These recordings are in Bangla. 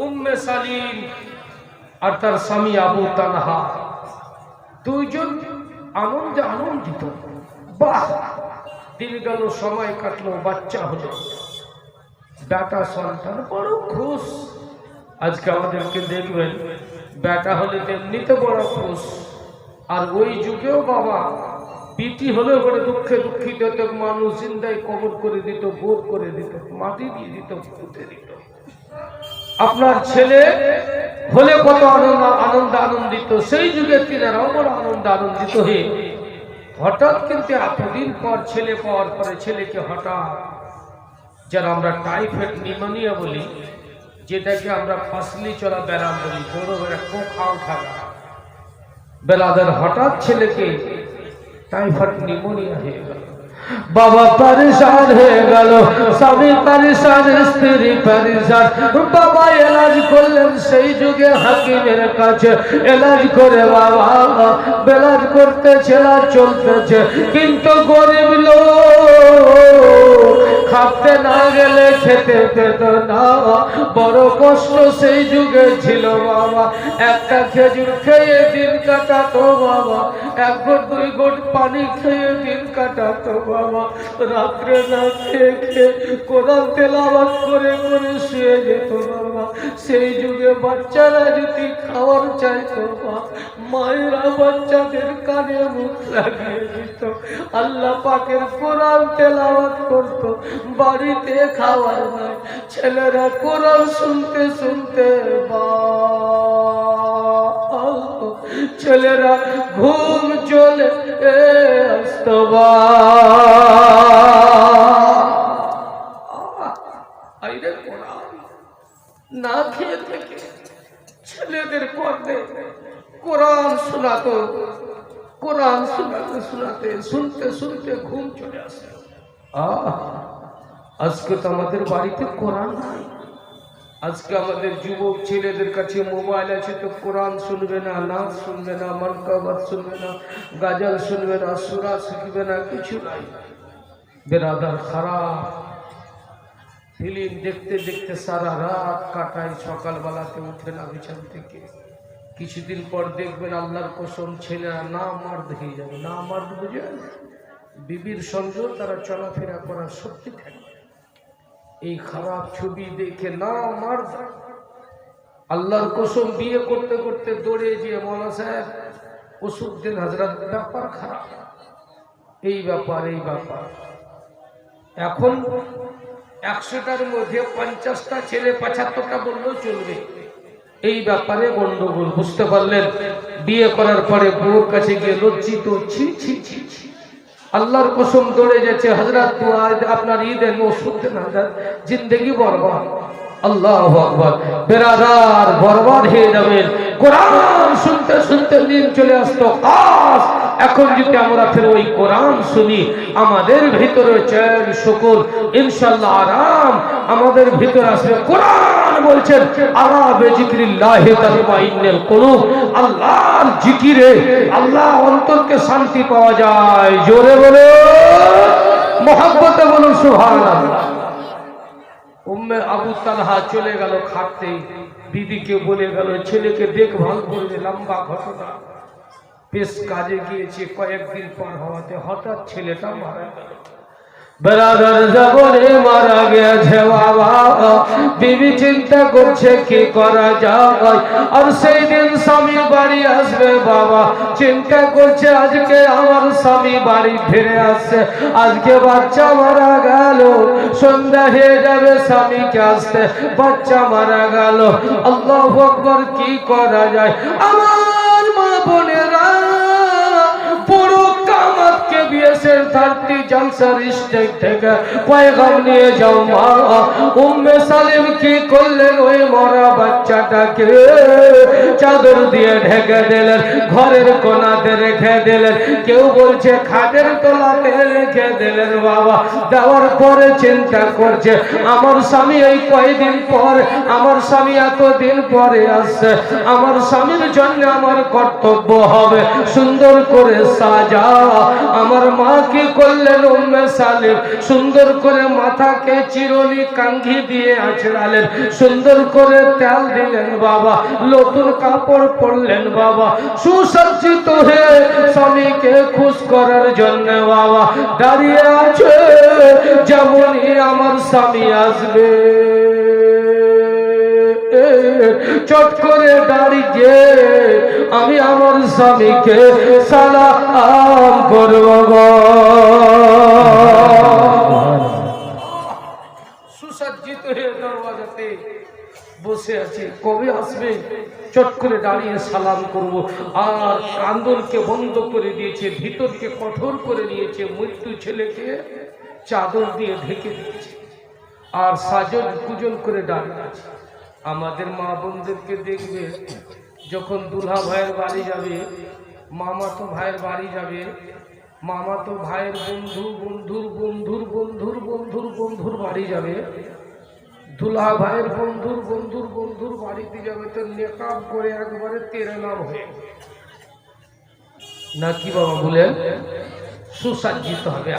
উম্মে সালিম আর তার স্বামী আবু তালহা দুইজন আনন্দে আনন্দিত। বাহ, দিন গেল, সময় কাটলো, বাচ্চা হলো, বেটা সন্তান, বড় খুশ। আজকে আমাদেরকে দেখবেন বেটা হলে তেমনিতে বড় খুশ। আর ওই যুগেও বাবা বিটি হলে বড় দুঃখে দুঃখিত, মানুষ জিন্দায় কবর করে দিত, বোধ করে দিত, মাটি দিয়ে দিত, পুঁতে দিত। আপনার ছেলে হলে কত আনন্দ আনন্দিত, সেই যুগে তিনারাও বড় আনন্দ আনন্দিত হয়ে হঠাৎ কিন্তু এতদিন পর ছেলে পাওয়ার পরে ছেলেকে হঠাৎ, যারা আমরা টাইফয়েড নিউমোনিয়া বলি, যেটাকে আমরা ফাসলি চলা ব্যারাম বলি, বড় বেড়া কোখাও থাকা বেলাদের, হঠাৎ ছেলেকে টাইফয়েড নিউমোনিয়া হয়ে গেল। বাবা পরেশান হয়ে গেল, স্বামী পরেশান, স্ত্রী পরেশান। বাবা এলাজ করলেন সেই যুগে হাকিমের কাছে, এলাজ করে বাবা বেলাজ করতেছে, এলাজ চলতেছে, কিন্তু গরিব লোক খাতে না গেলে খেতে পেত না। বড় কষ্ট সেই যুগে ছিল বাবা। একটা খেজুর খেয়ে দিন কাটাতো বাবা, এক গোট দুই গোট পানি খেয়ে দিন কাটাতো বাবা। রাত্রে না খেয়ে খেয়ে কোরআন তেলাওয়াত করে করে শুয়ে যেত বাবা। সেই যুগে বাচ্চারা যদি খাওয়ার চাইতো, মায়েরা বাচ্চাদের কানে মুখ লাগিয়ে দিত, আল্লাহ পাকের কোরআন তেলাওয়াত করত। বাড়িতে খাওয়ার নাই, ছেলেরা কোরআন শুনতে শুনতে ছেলেরা ঘুম চলে আসতো না খেয়ে থেকে ছেলেদের পর্দে কোরআন শোনাতো, কোরআন শোনাতে শোনাতে শুনতে শুনতে ঘুম চলে আসে। আজকে তো আমাদের বাড়িতে কোরআন নাই। আজকে আমাদের যুবক ছেলেদের কাছে মোবাইল আছে, তো কোরআন শুনবে না, নাচ শুনবে না, মানকাবাত শুনবে না, গাজাল শুনবে না, সূরা শিখবে না, কিছু নাই। বেরাদার খারাপ, ফিল্ম দেখতে দেখতে সারা রাত কাটায়, সকালবেলাতে উঠে না বিছান থেকে। কিছুদিন পর দেখবেন আল্লাহর কসম ছেলেরা না মার্দ হয়ে যাবে। না মার্দ বুঝে বিবির সঙ্গেও তারা চলাফেরা করার শক্তি থাকে। এই খারাপ ছবি দেখে না মার্দ, আল্লাহর কসম বিয়ে করতে করতে দৌড়ে গিয়ে মৌলা সাহেব ওষুধ দেন, হাজরাত ব্যাপার খারাপ, এই ব্যাপার এই ব্যাপার। এখন 100টার মধ্যে 50টা ছেলে 75টা বললেও চলবে। এই ব্যাপারে গন্ডগোল, বুঝতে পারলেন? বিয়ে করার পরে বউর কাছে গিয়ে লজ্জিত, ছি ছি ছি ছি, আল্লাহর কসম দৌড়ে যাচ্ছে, হযরত আপনার ঈদের ওষুধ দেন, হাজরাত জিন্দেগি বরবাদ। আল্লাহু আকবার। বেরাদার বরবাদ হয়ে যাবেন। কোরআন শুনতে শুনতে দিন চলে আসতো খাস। এখন যদি আমরা ফের ওই কোরআন শুনি, আমাদের ভিতরে চैन শুকুর ইনশাআল্লাহ আরাম আমাদের ভিতরে আসবে। কোরআন বলছেন আলা বিজিক্রিল্লাহি তাতমাইন্নুল কুলুব, আল্লাহর জিকিরে আল্লাহ অন্তরকে শান্তি পাওয়া যায়। জোরে বলে মহব্বতে বলুন সুবহানাল্লাহ। উম্মে আবু তালহা চলে গেল খাটতে, বিবিকে বলে গেল ছেলেকে দেখভাল করবে। লম্বা ঘটনা, বেশ কাজে গিয়েছে, কয়েকদিন পর হওয়াতে হঠাৎ ছেলেটা মারা গেল। বেরাদার জীবনে মারা গেছে বাবা। বিবি চিন্তা করছে কি করা যায়। আর সেই দিন স্বামী বাড়ি আসবে বাবা, চিন্তা করছে আজকে আমার স্বামী বাড়ি ফিরে আসছে, আজকে বাচ্চা মারা গেল, সন্ধ্যা হয়ে যাবে স্বামীকে আসতে, বাচ্চা মারা গেল। আল্লাহু আকবার, কি করা যায়? আমার মা বোনেরা পুরো কামাতকে বিএসএর 30 জলসার স্টেজ থেকে পয়গাম নিয়ে যাও মা। উম্মে সালিম কি করলেন? ওই মরা বাচ্চাটাকে চাদর দিয়ে ঢেকে দিলেন, ঘরের কোনাতে রেখে দিলেন, কেউ বলছে খাটের তলাতে রেখে দিলেন বাবা। দেওয়ার পরে চিন্তা করছে আমার স্বামী এই কয়েকদিন পর আমার স্বামী এতদিন পরে আসছে, আমার স্বামীর জন্য আমার কর্তব্য হবে সুন্দর করে সাজা। আমার মা কি করলেন উম্মে সালিম, সুন্দর করে মাথাকে চিরুনি কাঙ্ঘি দিয়ে আঁচড়ালেন, সুন্দর করে তেল দিলেন বাবা, নতুন কাপড় পরলেন বাবা, সুসজ্জিত হয়ে স্বামীকে খুশ করার জন্য বাবা দাঁড়িয়ে আছে। যেমনই আমার স্বামী আসবে চট করে দাঁড়িয়ে আমি আমার স্বামীকে সালাম করব। সুসজ্জিত হয়ে দরওয়াজাতে বসে আছে, কবে আসবে চট করে দাঁড়িয়ে সালাম করব। আর কান্দনকে বন্ধ করে দিয়েছে, ভিতরকে কঠোর করে নিয়েছে, মৃত্যু ছেলেকে চাদর দিয়ে ঢেকে দিয়েছে আর সাজন পূজন করে দাঁড়িয়ে আছে। আমাদের মা বোনদেরকে দেখবে যখন দুলহা ভাইয়ের বাড়ি যাবে, মামাতো ভাইয়ের বাড়ি যাবে, মামাতো ভাইয়ের বন্ধুর বাড়ি যাবে, দুলহা ভাইয়ের বন্ধুর বাড়িতে যাবে, তো নেকাব করে একবারে তেরে নাম হয়ে নাকি বাবা বলেন সুসজ্জিত হবে।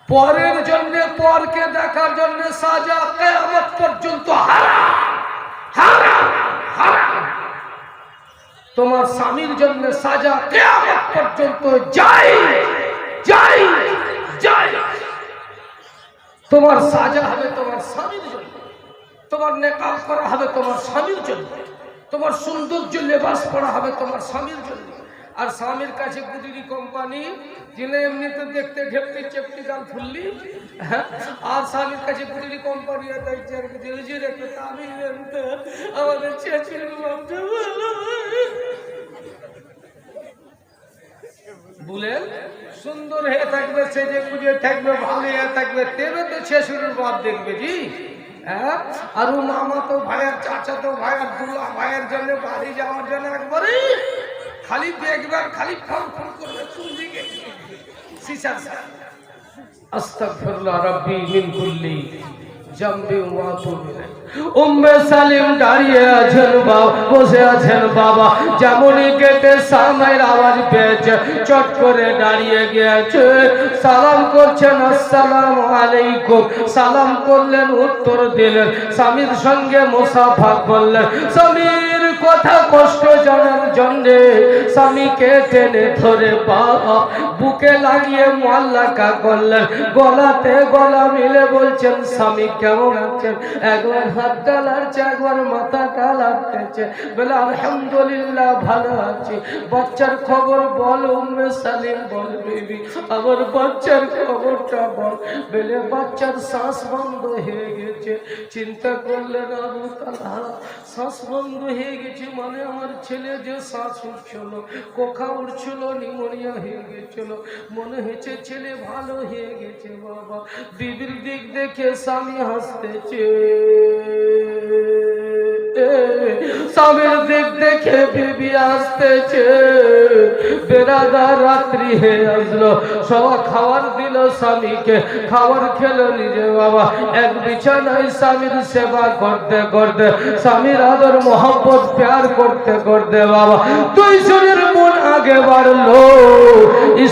পরের জন্য, পরকে দেখার জন্য সাজা কিয়ামত পর্যন্ত হারাম হারাম হারাম। তোমার স্বামীর জন্য সাজা কিয়ামত পর্যন্ত যাই যাই যাই। তোমার সাজা হবে তোমার স্বামীর জন্য, তোমার নেকাব করা হবে তোমার স্বামীর জন্য, তোমার সৌন্দর্য লেবাস পরা হবে তোমার স্বামীর জন্য। আর স্বামীর কাছে গুজরি কোম্পানি, যিনি এমনিতে দেখতে ঘেপতে চেপটি গাল ফুললি, আর স্বামীর কাছে গুজরি কোম্পানি আমাদের বলেন সুন্দর হয়ে থাকবে, সেজে গুজে থাকবে, ভালো হয়ে থাকবে, তেবে তো ছেশুরের বাপ দেখবে জি। আর ও মামা তো ভাইয়ের, চাচা তো ভাইয়ের, দুলা ভাইয়ের জন্য বাড়ি যাওয়ার জন্য একবারে খালি দেখবেন, খালি ফোন ফোন করবে চুলদিকে সিসার সাথে। আস্তাগফিরুল্লাহ রাব্বি মিন কুল্লি জামবি ওয়া আতুবু ইলাইহি। উম্মে সালিম দাঁড়িয়ে আছেন বাবা, বসে আছেন বাবা, যেমনই গেটে সালামের আওয়াজ পেয়েছে চট করে দাঁড়িয়ে গিয়েছে, সালাম করছেন আসসালামু আলাইকুম। সালাম করলেন, উত্তর দিলেন, স্বামীর সঙ্গে মুসাফা করলেন। স্বামীর কথা কষ্ট জানার জন্যে স্বামীকে টেনে ধরে বাবা বুকে লাগিয়ে মোয়াল্লাকা করলেন, গলাতে গলা মিলে বলছেন স্বামী কেমন আছেন। একবার হাতটা লাড়ছে, একবার মাথাটা লাড়তেছে, বলে আলহামদুলিল্লাহ ভালো আছি। বাচ্চার খবর বল উম্মে সালিম, বল বেবি আমার বাচ্চার খবরটা বল। বলে বাচ্চার শ্বাস বন্ধ হয়ে গেছে। চিন্তা করলেন আবু তালহা, শ্বাস বন্ধ হয়ে গেছে মানে আমার ছেলে যে শ্বাস উঠছিল, কোখা উঠছিল, নিউমোনিয়া হয়ে গেছিল, মনে হয়েছে ছেলে ভালো হয়ে গেছে বাবা। বিবির দিক দেখে স্বামী হাসতেছে, স্বামীর দিক দেখে বিবি আসতেছে। বেরাদার রাত্রি হয়ে আসলো, সবাই খাবার দিল স্বামীকে, খাবার খেলো নিজে বাবা। এক বিছানায় স্বামীর সেবা করতে করতে, স্বামীর আদর মোহাম্মত প্যার করতে করতে বাবা দুইজনের মন আগে বাড়লো।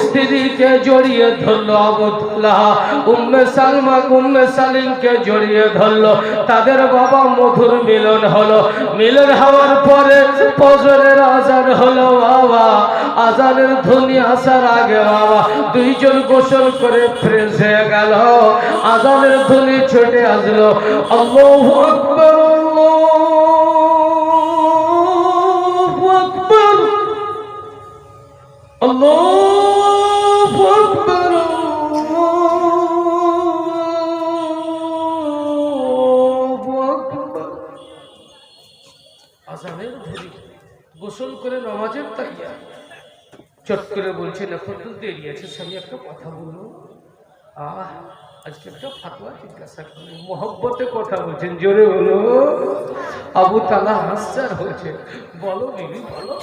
স্ত্রীকে জড়িয়ে ধরলো আবু তালহা, উম্মে সালমা উম্মে সালিমকে জড়িয়ে ধরলো। তাদের বাবা মধুর মিলন হলো। মিলন হওয়ার পরে ফজরের আজান হলো বাবা। আজানের ধ্বনি আসার আগে বাবা দুইজন গোসল করে ফ্রেশ হয়ে গেল। আজানের ধ্বনি ছুটে আসলো, আল্লাহু আকবার আল্লাহু আকবার আল্লাহু আকবার আল্লাহু আকবার। আজানের ধ্বনি, গোসল করে নামাজের তাইয়া চট করে বলছেন এখন তো দেরি আছে স্বামী একটা কথা বলবো। আজকে একটা ফাতোয়া জিজ্ঞাসা করি, মোহব্বতে কথা বলছেন, জোরে বলো। আবু তালহা হাসছে আর বলছে বলো বিবি বলো।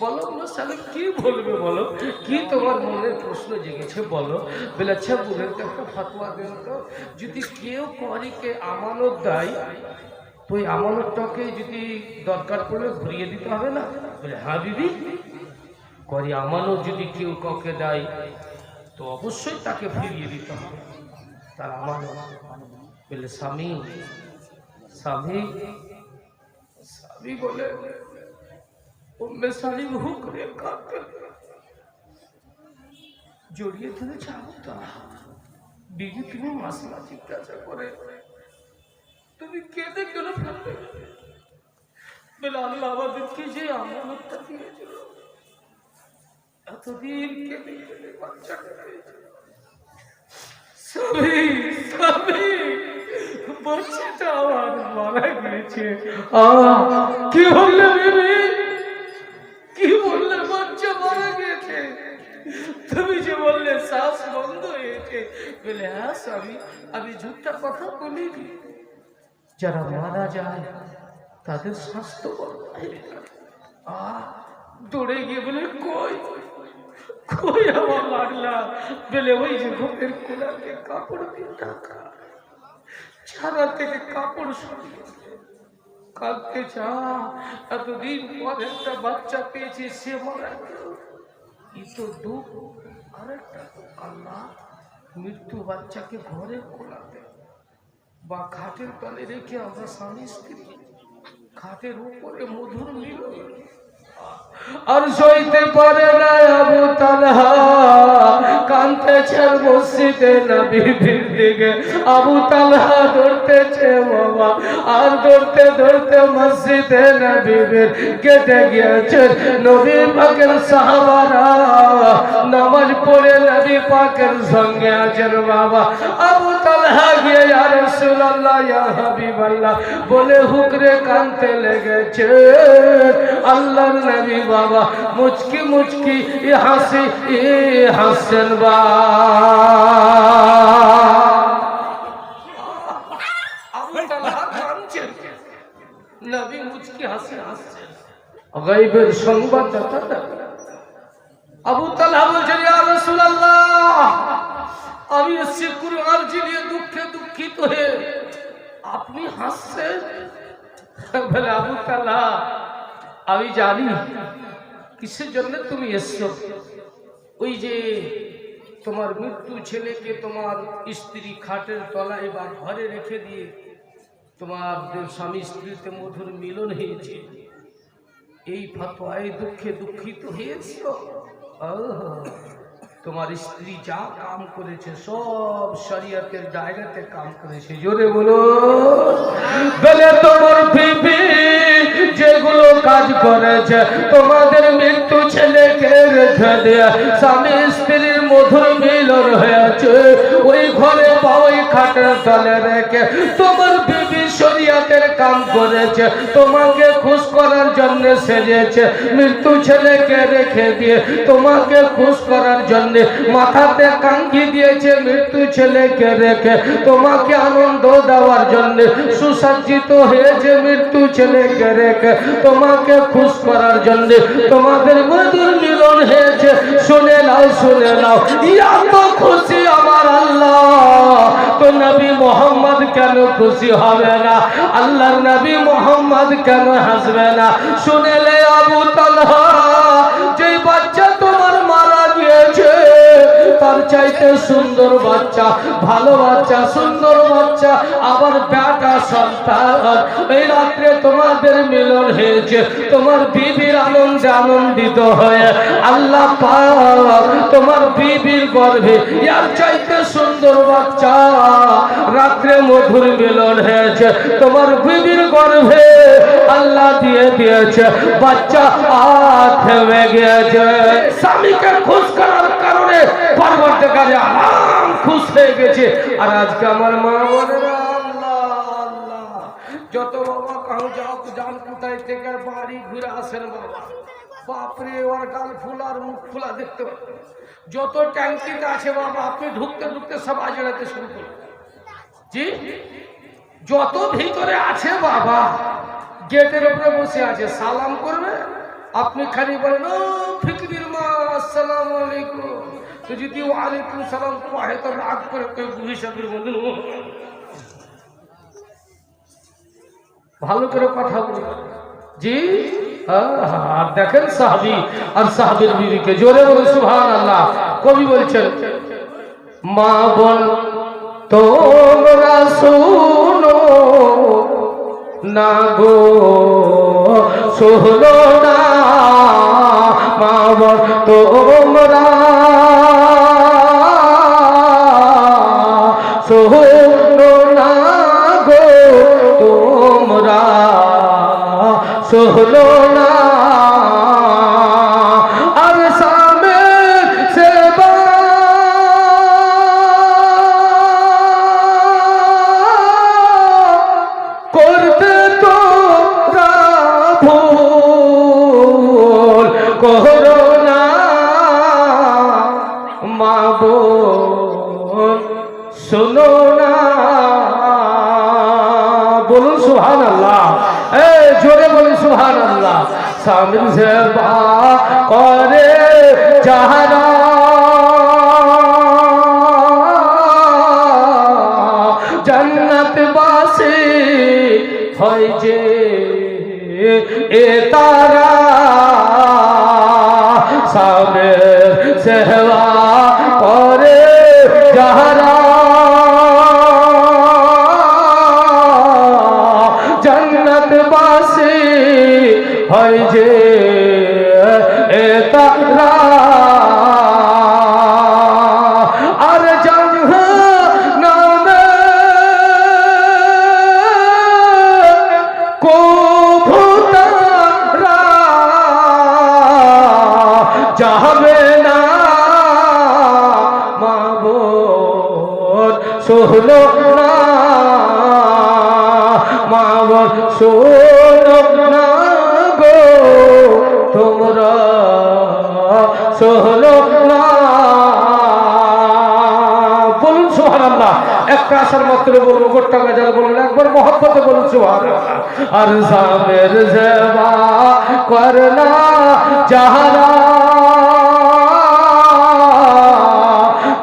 বলো সালে কি বলবে বলো, কি তোমার মনের প্রশ্ন জেগেছে বলো। বলে আচ্ছা বুঝেন তো একটা ফতোয়া দেন তো, যদি কেউ করিকে আমানত দেয় তো ওই আমানতটাকে যদি দরকার পড়লে ঘুরিয়ে দিতে হবে না? বলে হ্যাঁ বিবি, করি আমানত যদি কেউ কাউকে দেয় তো অবশ্যই তাকে ফিরিয়ে দিতে হবে তার আমানত। বলে স্বামী স্বামী স্বামী বলে জড়িয়ে ধরেছে বিবি, তুমি মাসলা জিজ্ঞাসা করে তুমি কেঁদে কেন ফেলবে? বলে আল্লাহ আমাদেরকে যে আমানতটা দিয়েছিল এতদিন কেঁদে কেঁদে বাচ্চাটা পেয়েছিল, স্বামী স্বামী বাচ্চাটা আমার মারা গেছে। কি বললে বিবি, কি বললে? বাচ্চা মারা গেছে? তুমি যে বললে শ্বাস বন্ধ হয়েছে। বলে হ্যাঁ স্বামী, আমি ঝুঠটা কথা বলিনি। যারা মারা যায় তাদের স্বাস্থ্য বন্ধ হয়ে যায়। দৌড়ে গিয়ে বলে কই কই আমার লাগলা? বলে ওই যে ঘরের কোলাতে কাপড় দিয়ে ঢাকা, ছাড়া থেকে কাপড় সরিয়ে কাঁদতে চা, এতদিন পর একটা বাচ্চা পেয়েছে সে মারা গেল, এই তো দুঃখ। আর একটা আল্লাহ মৃত্যু বাচ্চাকে ঘরে কোলাতে বা খাটের তলে রেখে আমরা স্বামী স্ত্রী খাটের উপরে মধুর মিলন আর সইতে পারে না আবু তালহা, কাঁদতেছেন মসজিদে নবীর দিকে। আবু তালহা ধরতেছে বাবা, আর ধরতে ধরতে মসজিদে নবীর গেটে গিয়েছেন। নবী পাকের সাহাবারা নামাজ পড়ে নবী পাকের সঙ্গে আছেন বাবা। আবু তালহা গিয়ে ইয়া রাসূলুল্লাহ ইয়া হাবিবাল্লাহ বলে হুকরে কাঁদতে লেগেছে। আল্লাহর নবী বাবা মুচকি মুচকি হাসি হাসছেন বা আবু তালহা কাঁদছেন, নবী মুচকি হাসি হাসছেন। গায়বের সংবাদদাতা আবু তালহা বলছেন ইয়া রাসূলুল্লাহ, আমি এসেছি কুরআন জিলিয়ে দুঃখে দুঃখিত হয়ে, আপনি হাসছেন? বলে আবু তালহা আমি জানি কিসের জন্য তুমি এসছো। ওই যে তোমার মৃত্যু ছেলেকে তোমার স্ত্রী খাটের তলায় বা ঘরে রেখে দিয়ে তোমার স্বামী স্ত্রীতে মধুর মিলন হয়েছে, এই ফতোয়ায় দুঃখে দুঃখিত হয়েছ। তোমার স্ত্রী যা কাম করেছে সব শরীয়তের দায়রাতে কাম করেছে। জোরে বলো। বলে তোমার বিবি যেগুলো কাজ করেছে, তোমাদের মৃত্যু ছেলেকে রেখে দেয়া স্বামী স্ত্রীর মধুর মিলন হয়েছে, ওই ঘরে বা ওই খাটের তলে রেখে তোমার বিবি শরীয়তের কাম করেছে, তোমাকে খুশ করার জন্য সেজেছে। মৃত্যু ছেলেকে রেখে দিয়ে তোমাকে খুশ করার জন্য মাথাতে কাঙ্গি দিয়েছে, মৃত্যু ছেলেকে রেখে তোমাকে আনন্দ দেওয়ার জন্য সুসজ্জিত হয়েছে, মৃত্যু ছেলেকে রেখে তোমাকে খুশ করার জন্য তোমাদের মধুর মিলন হয়েছে। শুনে নাও শুনে নাও, এত খুশি আমার আল্লাহ, তো নবী মোহাম্মদ কেন খুশি হবে না? আল্লাহর নবী মোহাম্মদ কেন হাসবে না? শুনেলে আবু তালহা, যে বাচ্চা তোমার মারা গিয়েছে তার চাইতে সুন্দর বাচ্চা, ভালো বাচ্চা, সুন্দর বাচ্চা, আবার বেটা সন্তান, এই রাত্রে তোমাদের মিলন হয়েছে। তোমার বিবির আনন্দে আনন্দিত হয়ে আল্লাহ পাক তোমার বিবির গর্ভে এর চাইতে সুন্দর বাচ্চা, রাত্রে মধুর মিলন হয়েছে, তোমার বিবির গর্ভে আল্লাহ দিয়ে দিয়েছে বাচ্চা। থেমে গিয়েছে। স্বামীকে খুশ করার কারণে পরবর্তীকালে আরাম খুশ হয়ে গেছে। আর আজকে আমার মা বোনেরা যত বাবা কাউ যাও যান কোথায় থেকে বাড়ি ঘুরে আসেন বাবা, বাপরে ওর গাল ফুলা আর মুখ ফুলা দেখতে পাবেন। যত ট্যাঙ্কিতে আছে বাবা আপনি ঢুকতে ঢুকতে সব আজড়াতে শুরু করবেন। জি, যত ভিতরে আছে বাবা গেটের উপরে বসে আছে, সালাম করবে আপনি খালি বলেন ও ফিকরির মা আসসালামু আলাইকুম, তো যদি ওয়ালাইকুম সালাম কহে তো রাগ করে কেউ হিসাবের মধ্যে ভালো করে কথা বলি জি। আর দেখেন সাহাবী আর সাহাবীর বিবিকে জোরে বলে সুবহানাল্লাহ। কবি বলছেন মা বল তোমরা শোনো না গো শোনো না, মা বল তোমরা শোনো না গো তোমরা শোনো না, আর স্বামীর সেবা করতে তোমরা ভুল করো না, মা বোন শোনো না। বলুন সুবহানাল্লাহ, জোরে বলুন সুবহানাল্লাহ। স্বামীর সেবা করে যাহারা জান্নাতবাসী হয় যে এ তারা, স্বামীর সেবা করে যাহারা জান্নাতবাসী হয় যে এ তারা, আর জাহান্নামে কভু তারা যাবে না, মা বোন শোনো না, মা বোন শোনো না গো তোমরা শোনো না। বলুন সুবহানাল্লাহ। একটা আসার মাত্র বলবো গোটা গাজাল বলুন একবার মহব্বতে বলুন সুবহানাল্লাহ। আর স্বামীর সেবা করনা যাহারা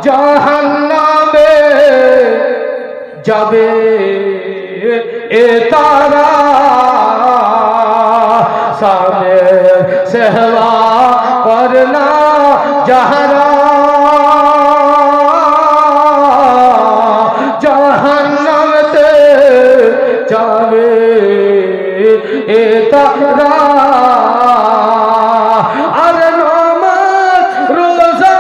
জাহান্নামে যাবে এ তারা, স্বামীর সেবা করনা যাহারা জাহান্নামে যাবে এ তারা, আর নামাজ রোজা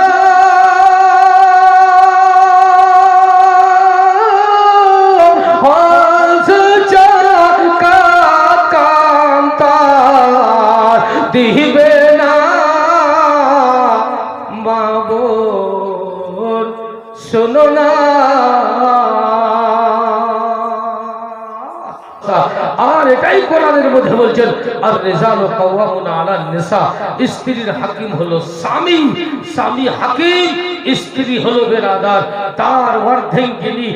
হজ যাকাত কান্তার দিবে না, মা বোন শোনো না। আর এটাই কোরআনের মধ্যে বলছেন আর রিজালু কাওয়ামুনা আলান নিসা, স্ত্রীর হাকিম হলো স্বামী, স্বামী হাকিম, স্ত্রী হলো বেরাদার, তার অর্ধেঙ্গিনী।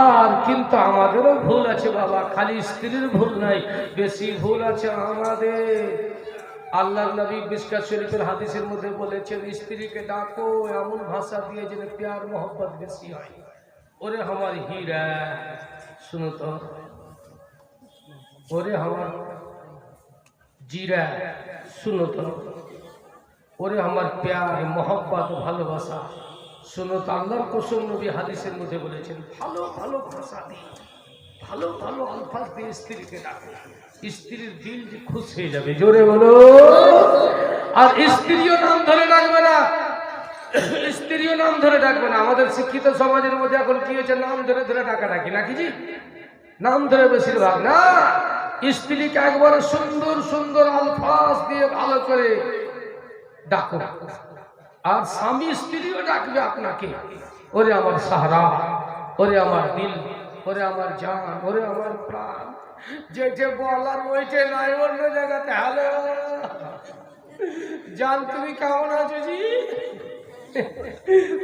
আর কিন্তু আমাদেরও ভুল আছে বাবা, খালি স্ত্রীর ভুল নাই, বেশি ভুল আছে আমাদের। আল্লাহর নবী মিশকাত শরীফের হাদিসের মধ্যে বলেছেন স্ত্রীকে ডাকো এমন ভাষা দিয়ে যেন প্যার মোহব্বত বেশি হয়। ওরে আমার হীরা শুনো তো, ওরে আমার জিরা শুনো তো, ওরে আমার প্যার মোহব্বত ভালোবাসা শুনো তো। আল্লাহর কসম নবী হাদিসের মধ্যে বলেছেন ভালো ভালো ভাষা দিয়ে ভালো ভালো আলফাজ দিয়ে স্ত্রীকে ডাকো, স্ত্রীর দিল যে খুশ হয়ে যাবে। জোরে বলো। আর স্ত্রীও নাম ধরে ডাকবে না, স্ত্রীও নাম ধরে ডাকবে না। আমাদের শিক্ষিত সমাজের মধ্যে এখন কি হয়েছে, নাম ধরে ধরে ডাকা ডাকি নাকি জি, নাম ধরে বেশিরভাগ না। স্ত্রীকে একবারে সুন্দর সুন্দর আলফাজ দিয়ে ভালো করে ডাকো। আর স্বামী স্ত্রীও ডাকবে আপনাকে, ওরে আমার সাহারা, ওরে আমার দিল, ওরে আমার জান, ওরে আমার প্রাণ। যেটা বলার ওইটা নাই অন্য জায়গাতে। হ্যালো জান তুমি কেমন আছো জি,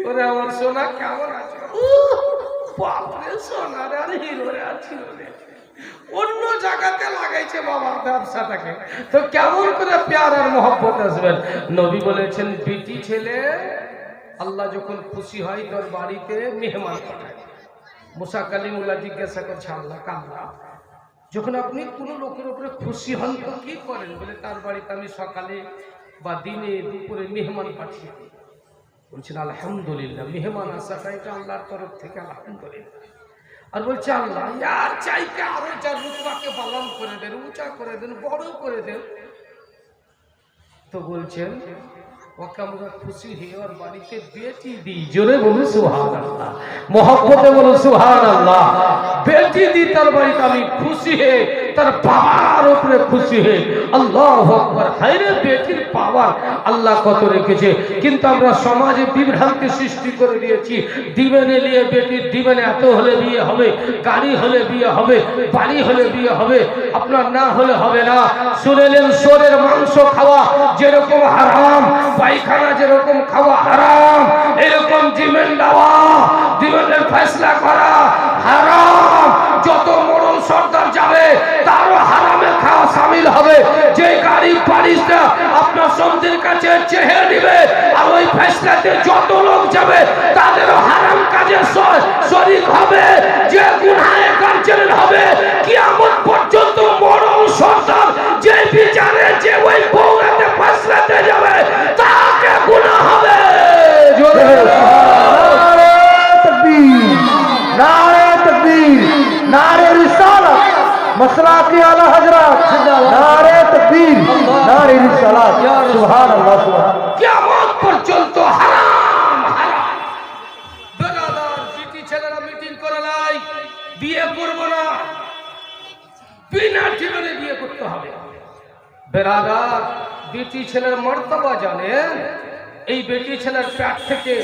ওরে আমার সোনা কেমন আছো, বাপরে সোনার আর হিরোরে আছি রে। অন্য জায়গাতে লাগাইছে বাবার ব্যবসাটাকে, তো কেমন করে প্যার আর মহব্বত আসবেন? নবী বলেছেন বিটি ছেলে আল্লাহ যখন খুশি হয় তোর বাড়িতে মেহমান পাঠায়। মুসা কালিমুল্লাহ জিজ্ঞাসা করছে আল্লাহ কাল্লা, যখন আপনি কোনো লোকের উপরে খুশি হন তো কি করেন? বলে তার বাড়িতে আমি সকালে বা দিনে দুপুরে মেহমান পাঠিয়ে দিই। বলছেন আলহামদুলিল্লাহ, মেহমান আসাটা এটা আল্লাহর তরফ থেকে আলহামদুলিল্লাহ। আর বলছে আল্লাহ আর চাইতে আরো যা রুতবাকে বালান করে দেন, উঁচা করে দেন, বড় করে দেন। তো বলছেন ওকে আমরা খুশি হয়ে ওর বাড়িতে বেটি দিই। জোরে বলুন সুবহানাল্লাহ, মহব্বতে বলুন সুবহানাল্লাহ। বেটি দিই তার বাড়িতে আমি খুশি হয়ে, তার বাবার উপরে খুশি হয়ে। আল্লাহু আকবার। হায়রে বেটির পাওয়ার আল্লাহ কত রেখেছে, কিন্তু আমরা সমাজে বিভ্রান্তি সৃষ্টি করে দিয়েছি। দিবেনে নিয়ে বেটির দিবেনে এত হলে বিয়ে হবে, গাড়ি হলে বিয়ে হবে, বাড়ি হলে বিয়ে হবে, আপনার না হলে হবে না। শুনেলেন সোরের মাংস খাওয়া যেরকম হারাম, পায়খানা যেরকম খাওয়া হারাম, এরকম দিবেন দেওয়া, দিবেনের ফয়সালা করা হারাম। যত মরণ সর্দার যাবে তারও হারামে খাওয়া শামিল হবে। যে গাড়ি পারিসটা আপনার সন্ধির কাছে চেহে নিবে, আর ওই ফয়সালাতে যত লোক যাবে তাদেরও হারাম কাজে শরীক হবে। যে গুনাহে কার্যের হবে কিয়ামত পর্যন্ত মরণ সর্দার যে বিচারে যে ওই বউরাতে ফয়সালাতে যাবে তাকে গুনাহ হবে। জোরে নারে তাকবীর, নারে তাকবীর, নারে রিসালাত, মসলা কি আলা হযরত, নারে তাকবীর, নারে রিসালাত। সুবহানাল্লাহ, সুবহানাল্লাহ। কিয়ামত পর্যন্ত হারাম হারাম। বেরাদার বিটি ছেলেরা মিটিং করে নাই, বিয়ে করব না, বিনা ঠিকানায় বিয়ে করতে হবে। বেরাদার বেটি ছেলের মর্তবা জানেন? এই বেটি ছেলের পেট থেকে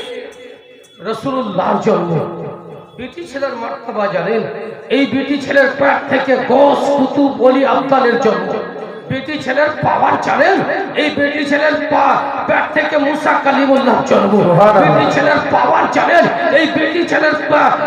রাসূলুল্লাহর জন্ম। বেটি ছেলের মর্তবা জানেন? এই বেটি ছেলের পেট থেকে গৌস কুতুব ওলি আব্দালের জন্ম। বেটি ছেলের পাওয়ার জানেন? এই বেটি ছেলের পেট থেকে মুসা কালিমুল্লাহর জন্ম। বেটি ছেলের পাওয়ার জানেন? এই বেটি ছেলের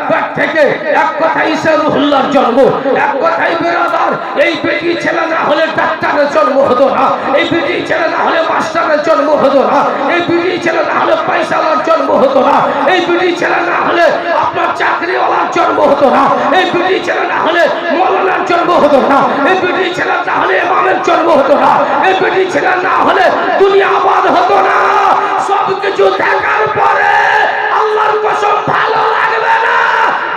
পেট থেকে এক কথা ঈসা রুহুল্লাহর জন্ম। এক কথাই বেরাদার, এই বেটি ছেলে না হলে ডাক্তারের জন্ম হতো না, এই বেটি ছেলে না হলে মাস্টারের জন্ম হতো না, এই বেটি ছেলে না হলে পয়সাওয়ালার জন্ম হতো না, এই বেটি ছেলে না হলে আপনার চাকরিওয়ালার জন্ম হতো না, এই বেটি ছেলে না হলে মৌলানার জন্ম হতো না, এই বেটি ছেলে না হলে ইমামের জন্ম হতো না, এই বেটি ছেলে না হলে দুনিয়া আবাদ হতো না। সব কিছু দেখার পরে আল্লাহর কসম ভালো লাগবে না।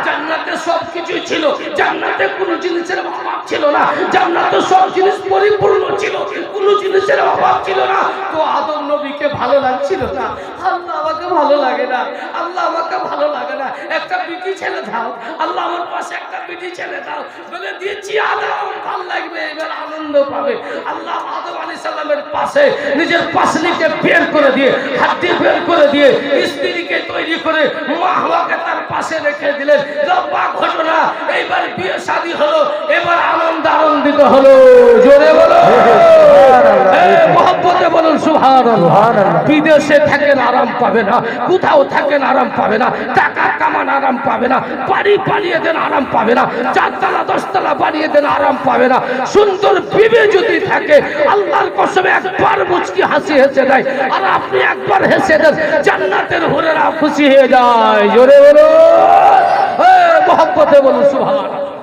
জান্নাতে সব কিছু ছিল, জান্নাতে কোনো জিনিসের অভাব ছিল না, জান্নাতে সব জিনিস পরিপূর্ণ ছিল, কোনো জিনিসের অভাব ছিল না। তো আদম নবীকে ভালো লাগছিল না? আল্লাহ আমাকে ভালো লাগে না, আল্লাহ আমাকে ভালো লাগে না, একটা বিটি ছেলে দাও, আল্লাহ আমার পাশে একটা বিটি ছেলে দাও। বলে দিয়েছি আদম, ভালো লাগবে, এবার আনন্দ পাবে। আল্লাহ আদম আলাইহিস সালামের পাশে নিজের পাসলিকে বের করে দিয়ে, হাড্ডি বের করে দিয়ে, স্ত্রীকে তৈরি করে মা হাওয়াকে তার পাশে রেখে দিলেন। লম্বা ঘটনা, এইবার বিয়ে শাদী হলো, এবার আনন্দিত হলো। জোরে বলো মহব্বতে বলুন সুবহানাল্লাহ। বিদেশে থাকেন আরাম পাবে না, কোথাও থাকেন আরাম পাবে না, টাকা কামান আরাম পাবে না, বাড়ি বানিয়ে দেন আরাম পাবে না, 4 তলা 10 তলা বানিয়ে দেন আরাম পাবে না। সুন্দর বিবি যদি থাকে আল্লাহর কসমে একবার মুচকি হাসি হেসে দেয়, আর আপনি একবার হেসে দেন, জান্নাতের হুরেরা খুশি হয়ে যায়। জোরে বলো মহব্বতে বলুন সুবহানাল্লাহ।